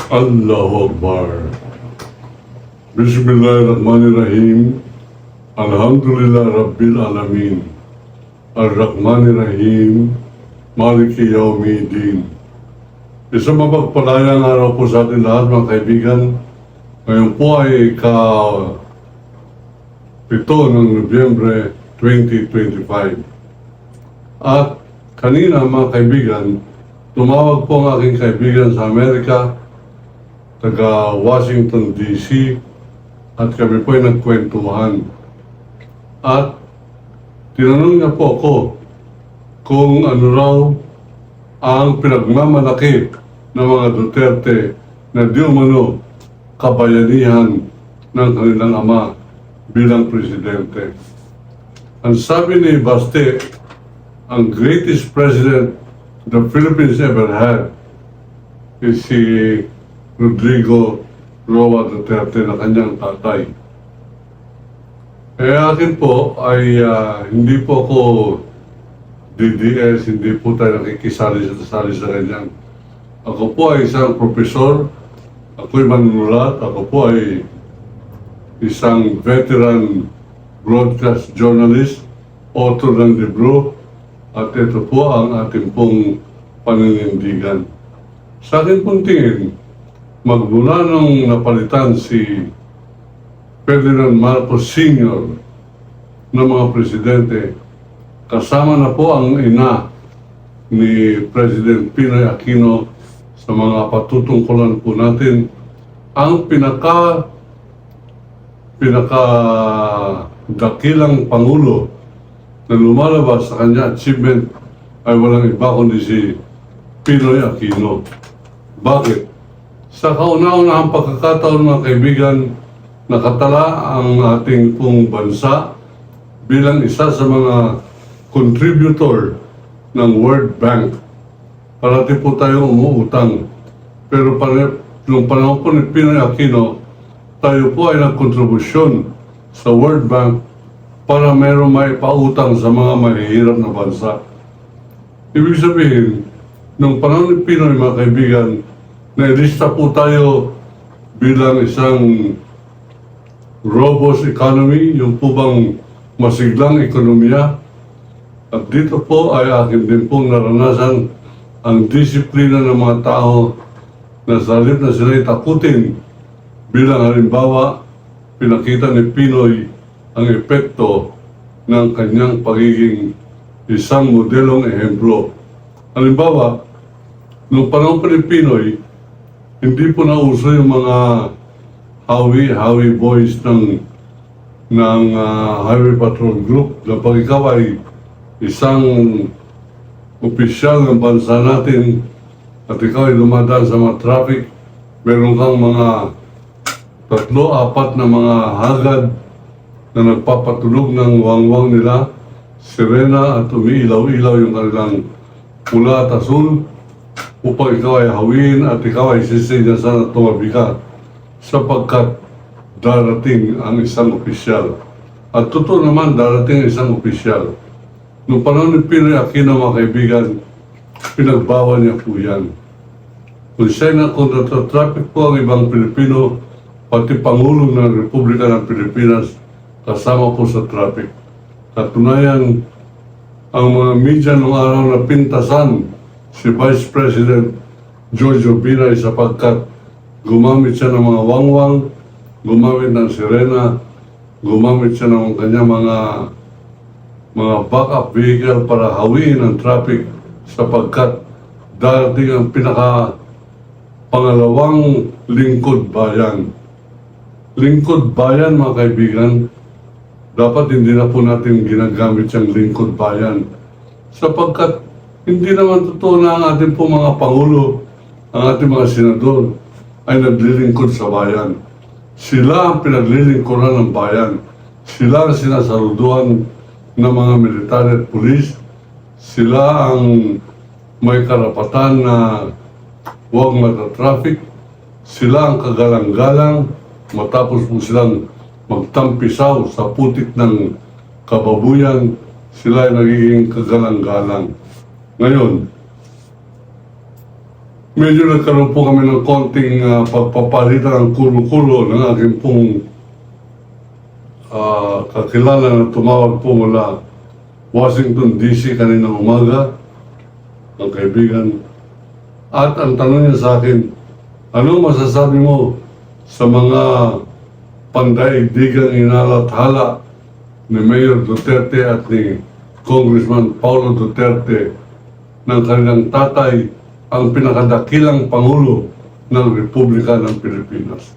Allahu Akbar. Bismillahirrahmanirrahim. Alhamdulillah Rabbil Alamin. Ar-Rahmanirrahim. Maliki Yawmiddin. Isang mapagpalayang araw po sa ating lahat mga kaibigan. Ngayon po ay ka-7 ng Nobyembre 2025. At kanina mga kaibigan, tumawag po ang aking kaibigan sa Amerika, taga Washington DC, at kami po ay nagkwentuhan. At tinanong niya po ako kung ano raw ang pinagmamalaki ng mga Duterte na di umano kabayanihan ng kanilang ama bilang presidente. Ang sabi ni Baste, ang greatest president the Philippines ever had is si Rodrigo Roa Duterte na kanyang tatay. Akin po ay hindi po ako DDS, hindi po tayo nakikisali sa ganyan. Ako po ay isang profesor, ako ay manunulat, ako po ay isang veteran broadcast journalist, author ng libro, at ito po ang ating pong paninindigan. Sa akin pong tingin, magmula nung napalitan si Ferdinand Marcos Sr. ng mga presidente, kasama na po ang ina ni President Pinoy Aquino sa mga patutungkulan po natin. Ang pinakadakilang Pangulo na lumalabas sa kanya achievement ay walang iba kundi si Pinoy Aquino. Bakit? Sa kauna-unahang pagkakataon mga kaibigan, nakatala ang ating pong bansa bilang isa sa mga contributor ng World Bank. Parati po tayong umuutang. Pero nung panahon po ni Pinoy Aquino, tayo po ay nagkontribusyon sa World Bank para mayroong maipautang sa mga mahihirap na bansa. Ibig sabihin, nung panahon ni Pinoy mga kaibigan, nailista po tayo bilang isang robust economy, yung po bang masiglang ekonomiya. At dito po ay akin din pong naranasan ang disiplina ng mga tao na sa halip na sila'y takutin. Bilang halimbawa, pinakita ni Pinoy ang epekto ng kanyang pagiging isang modelong ehemplo. Halimbawa, nung panahon pa ni Pinoy, hindi po nauso yung mga hawi boys ng Highway Patrol Group na pag ikaw ay isang opisyal ng bansa natin at ikaw ay dumadaan sa mga traffic, meron kang mga 3-4 na mga hagad na nagpapatulog ng wangwang nila, sirena at umiilaw-ilaw yung kanilang pula at asul upang ikaw ay hawin at ikaw ay sisinya sana tumabi ka sapagkat darating ang isang opisyal. At totoo naman, darating ang isang opisyal. Noong panahon ni Pinoy Aquino mga kaibigan, pinagbawal niya po yan. Kung natatraffic po ang ibang Pilipino, pati Pangulo ng Republika ng Pilipinas, kasama po sa traffic. Katunayan, ang mga media noong araw na pintasan si Vice President Jojo Binay sapagkat gumamit siya ng mga wangwang, gumamit ng sirena, gumamit siya ng kanyang mga backup vehicle para hawiin ang traffic sapagkat darating ang pangalawang lingkod bayan. Lingkod bayan mga kaibigan, dapat hindi na po natin ginagamit siyang lingkod bayan sapagkat hindi naman totoo na ang ating po mga Pangulo, ang ating mga senador ay naglilingkod sa bayan. Sila ang pinaglilingkuran ng bayan. Sila ang sinasaluduhan ng mga militar at pulis. Sila ang may karapatan na huwag matatraffic. Sila ang kagalang-galang matapos po silang magtampisaw sa putik ng kababuyan. Sila ay nagiging kagalang-galang. Ngayon, medyo nagkaroon po kami ng konting pagpapalitan ng kulo-kulo ng aking pong kakilala na tumawag po mula Washington DC kaninang umaga, ang kaibigan. At ang tanong niya sa akin, ano masasabi mo sa mga pandaigdigang inalathala ni Mayor Duterte at ni Congressman Paulo Duterte ng kanilang tatay ang pinakadakilang Pangulo ng Republika ng Pilipinas?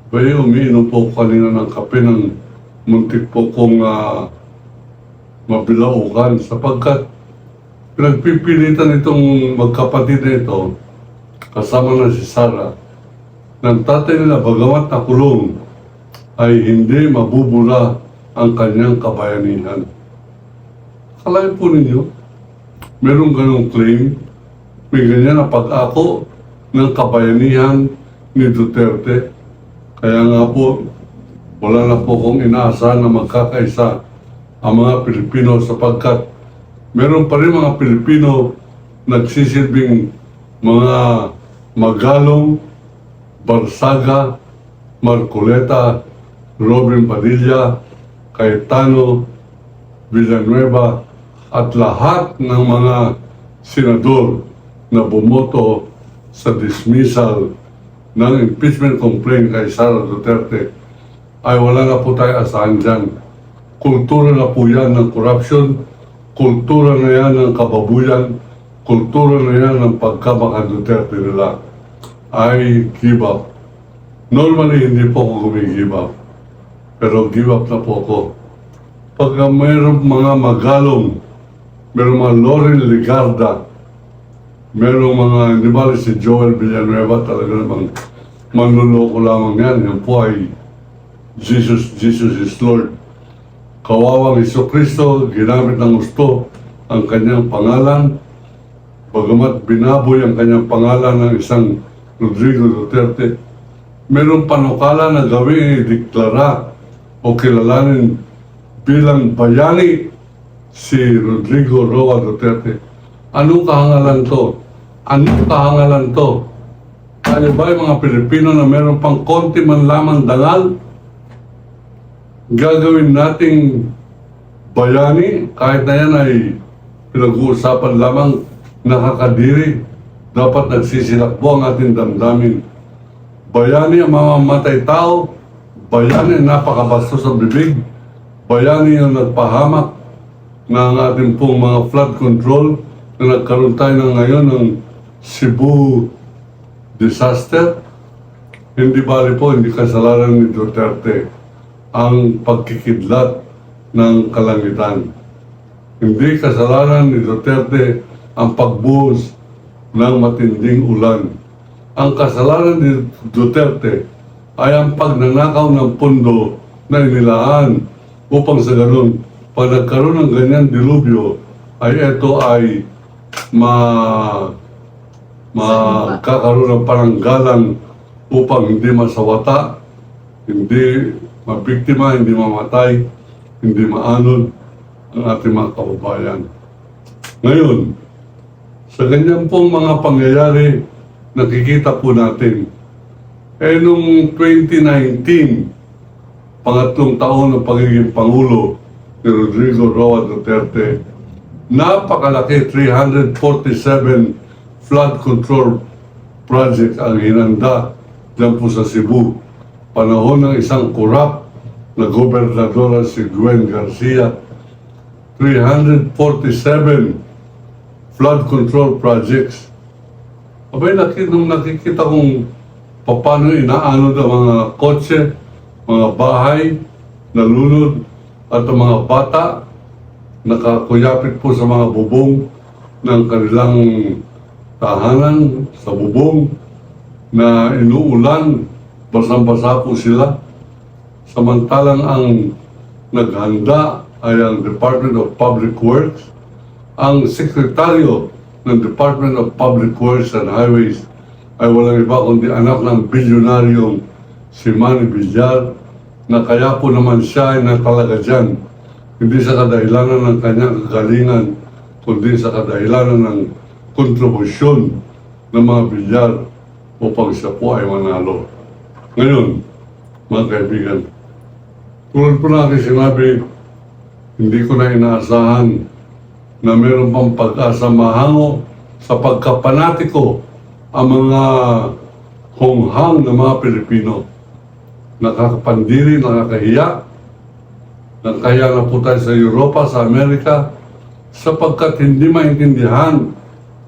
Kaya umiinom po kanina ng kape ng muntik po kong mabilaukan sapagkat pinagpipilitan itong magkapatid na ito kasama na si Sarah ng tatay nila bagamat nakulong ay hindi mabubula ang kanyang kabayanihan. Akalain po ninyo, merong ganong claim, may ganyan na pag-ako ng kabayanihan ni Duterte. Kaya nga po, wala na po kong inaasahan na magkakaisa ang mga Pilipino sapagkat meron pa rin mga Pilipino nagsisilbing mga Magalong, Barsaga, Marcoleta, Robin Padilla, Cayetano, Villanueva at lahat ng mga senador na bumoto sa dismissal ng impeachment complaint kay Sara Duterte ay wala na po tayo asahan dyan. Kultura na po yan ng corruption, kultura na yan ng kababuyan, kultura na yan ng pagkamaka-Duterte nila. I give up. Normally, hindi po ako gumi-give up. Pero give up na po ako. Pagka mayroong mga Magalong, mayroong mga Loren Ligarda, mayroong mga, hindi ba si Joel Villanueva, talaga namang manluloko lamang yan. Yan po ay Jesus is Lord. Kawawang Jesucristo, ginamit ng gusto ang kanyang pangalan, bagamat binaboy ang kanyang pangalan ng isang Rodrigo Duterte, mayroong panukala na gawin ideklara o kilalanin bilang bayani si Rodrigo Roa Duterte. Anong kahangalan to? Anong kahangalan to? Ano ba yung mga Pilipino na mayroon pang konti man lamang dangal? Gagawin nating bayani kahit na yan ay pinag-uusapan lamang nakakadiri. Dapat nagsisilakbo ang ating damdamin. Bayani ang mamamatay tao, bayani ang napakabastos sa bibig, bayani ang nagpahamak ng ating pong mga flood control na nagkaroon tayo ng ngayon ng Cebu disaster. Hindi bali po, hindi kasalanan ni Duterte ang pagkikidlat ng kalangitan. Hindi kasalanan ni Duterte ang pagbuhos ng matinding ulan. Ang kasalanan ni Duterte ay ang pagnanakaw ng pundo na inilaan upang sa ganun, pag nagkaroon ng ganyan dilubyo, ay ito ay magkakaroon ng paranggalan upang hindi masawata, hindi mabiktima, hindi mamatay, hindi maanod ang ating mga kababayan. Ngayon, sa ganyan pong mga pangyayari, nakikita po natin, nung 2019, pangatlong taon ng pagiging Pangulo ni Rodrigo Roa Duterte, napakalaki 347 flood control project ang hinanda dyan po sa Cebu. Panahon ng isang korap na gobernadora si Gwen Garcia, 347 flood control projects. Abay, nung nakikita kong paano inaano ang mga kotse, mga bahay, nalunod, at ang mga bata, nakakuyapit po sa mga bubong ng kanilang tahanan, sa bubong, na inuulan, basang-basa po sila. Samantalang ang naghanda ay ang Department of Public Works. Ang sekretaryo ng Department of Public Works and Highways ay walang iba kundi anak ng bilyonaryong si Manny Villar, na kaya po naman siya ay natalaga dyan, hindi sa kadahilanan ng kanyang kagalingan, kundi sa kadahilanan ng kontribusyon ng mga bilyar upang siya po ay manalo. Ngayon, mga kaibigan, tulad po natin sinabi, hindi ko na inaasahan na meron pang pag-asa mahango sa pagkapanatiko ang mga honghang ng mga Pilipino. Nakakapandiri, nakakahiya. Nakakahiya na po tayo sa Europa, sa Amerika, sapagkat hindi maintindihan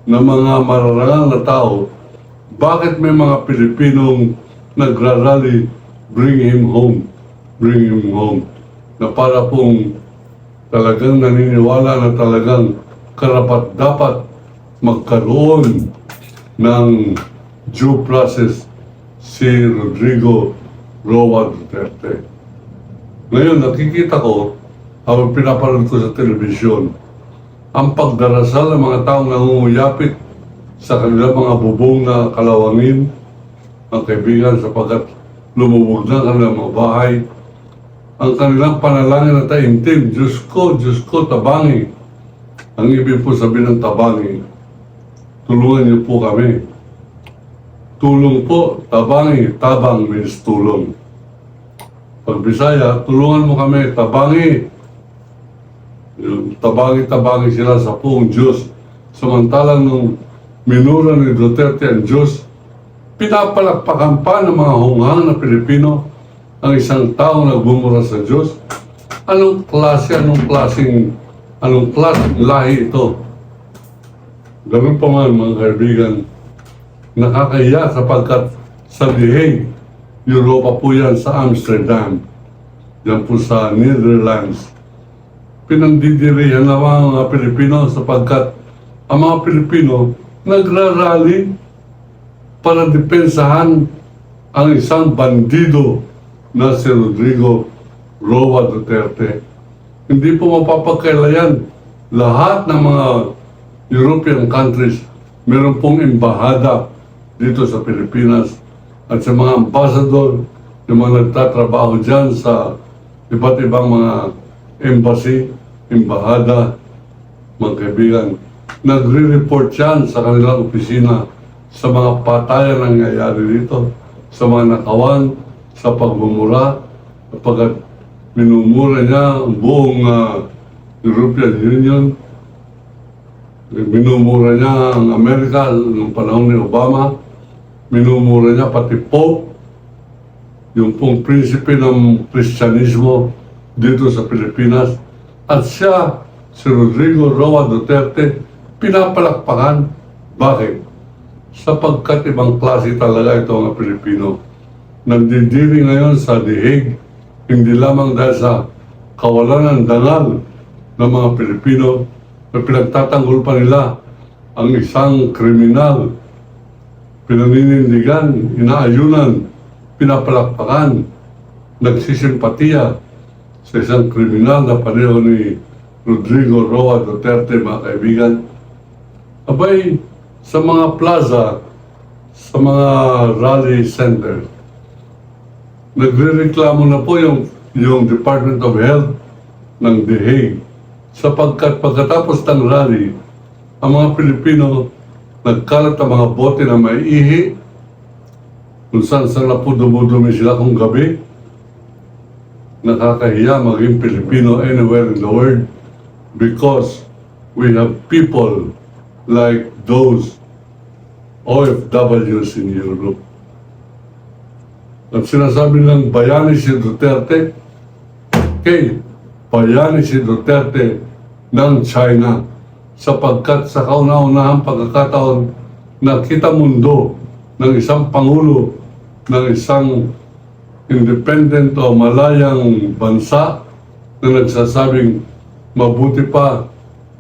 ng mga mararangal na tao bakit may mga Pilipinong nagrarally, bring him home, na para pong talagang naniniwala na talagang karapat-dapat magkaroon ng due process si Rodrigo Roa Duterte. Ngayon, nakikita ko, habang pinapanood ko sa telebisyon, ang pagdarasal ng mga taong nangunguyapit sa kanilang mga bubong na kalawangin, ang kaibigan, sapagkat lumubog na kanilang mga bahay, ang kanilang panalangin na taimtim, Diyos ko, tabangi. Ang ibig po sabihin ng tabangi, tulungan niyo po kami. Tulong po, tabangi, tabang means tulong. Pag Bisaya, tulungan mo kami, tabangi. Tabangi sila sa buong Diyos. Samantalang nung minura ni Duterte ang Diyos, pinapalakpakan pa ng mga honghang na Pilipino ang isang taong nagbumura sa Diyos. Anong klaseng lahi ito? Ganun pa man, mga kaibigan, nakakahiya sapagkat sa The Hague, Europa po yan, sa Amsterdam, yan po sa Netherlands, pinandidirihan na mga Pilipino sapagkat ang mga Pilipino nagrarally para depensahan ang isang bandido na si Rodrigo Roa Duterte. Hindi po mapapagkailayan. Lahat ng mga European countries, meron pong embahada dito sa Pilipinas at sa mga ambassador, yung mga nagtatrabaho dyan sa iba't ibang mga embassy, embahada, mga kaibigan, nagre-report yan sa kanilang opisina sa mga patayan na nangyayari dito, sa mga nakawan, sa pagmumura, kapag minumura niya ang buong European Union, minumura niya ang Amerika noong panahon ni Obama, minumura niya pati Pope, yung pong prinsipe ng Kristyanismo dito sa Pilipinas, at siya, si Rodrigo Roa Duterte, pinapalakpakan. Bakit? Sapagkat ibang klase talaga ito mga Pilipino. Nagdidiri ngayon sa The Hague, hindi lamang dahil sa kawalan ng dangal ng mga Pilipino, na pinagtatanggol pa nila ang isang kriminal, pinaninindigan, inaayunan, pinapalakpakan, nagsisimpatiya sa isang kriminal na pareho ni Rodrigo Roa Duterte, mga kaibigan. Abay, sa mga plaza, sa mga rally center, nagre-reklamo na po yung Department of Health ng The Hague, sapagkat pagkatapos ng rally, ang mga Pilipino nagkalat ang mga bote na may ihi, kung saan na po dumudumi sila kung gabi. Nakakahiya maging Pilipino anywhere in the world because we have people like those OFWs in Europe. At sinasabi ng bayani si Duterte, bayani si Duterte ng China, sapagkat sa kauna-unahang pagkakataon nakita mundo ng isang pangulo ng isang independent o malayang bansa na nagsasabing mabuti pa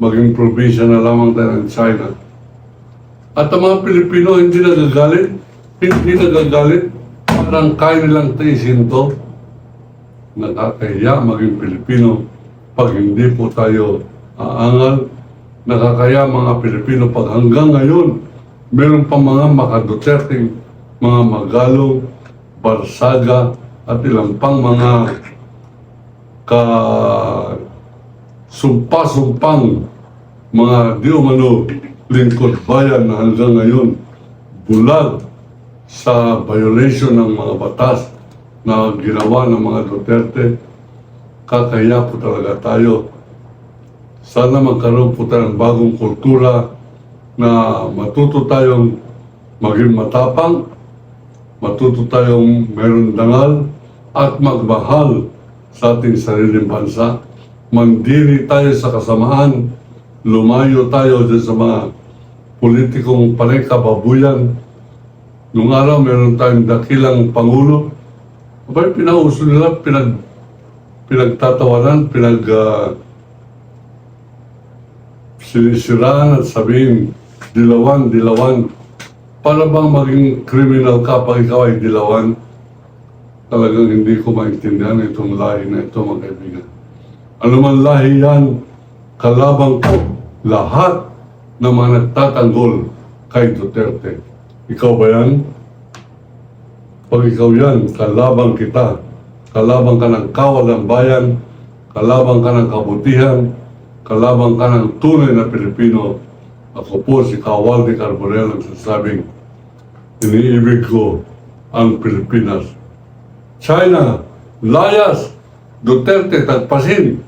maging probinsya na lamang tayo ng China. At ang mga Pilipino hindi nagagalit, parang kaya nilang tiisin to. Nakakahiya maging Pilipino pag hindi po tayo aangal. Nakakaya mga Pilipino pag hanggang ngayon meron pa mga makaduterting, mga Magalong, Barsaga at ilang pang mga sumpa-sumpang mga di umano lingkod bayan na hanggang ngayon bulag sa violation ng mga batas na ginawa ng mga Duterte, kakahiya po talaga tayo. Sana magkaroon po tayo ng bagong kultura na matuto tayong maging matapang, matuto tayong meron dangal at magmahal sa ating sariling bansa. Mandiri tayo sa kasamaan, lumayo tayo dyan sa mga politikong panay kababuyan. Nung araw, meron tayong dakilang Pangulo. Abay, pinauso nila, pinagtatawanan, sinisiraan at sabihin, dilawan. Para bang maging criminal ka pag ikaw ay dilawan? Talagang hindi ko maintindihan itong lahi na ito, mga kaibigan. Ano man lahi yan, kalabang ko lahat ng mga nagtatanggol kay Duterte. Ikaw ba yan? Pag ikaw yan, kalabang kita. Kalabang ka ng kawal ng bayan, kalabang ka ng kabutihan, kalabang ka ng tunay na Pilipino. Ako po si Kawal de Carbonell ang sasabing, iniibig ko ang Pilipinas. China, layas, Duterte, tagpasin.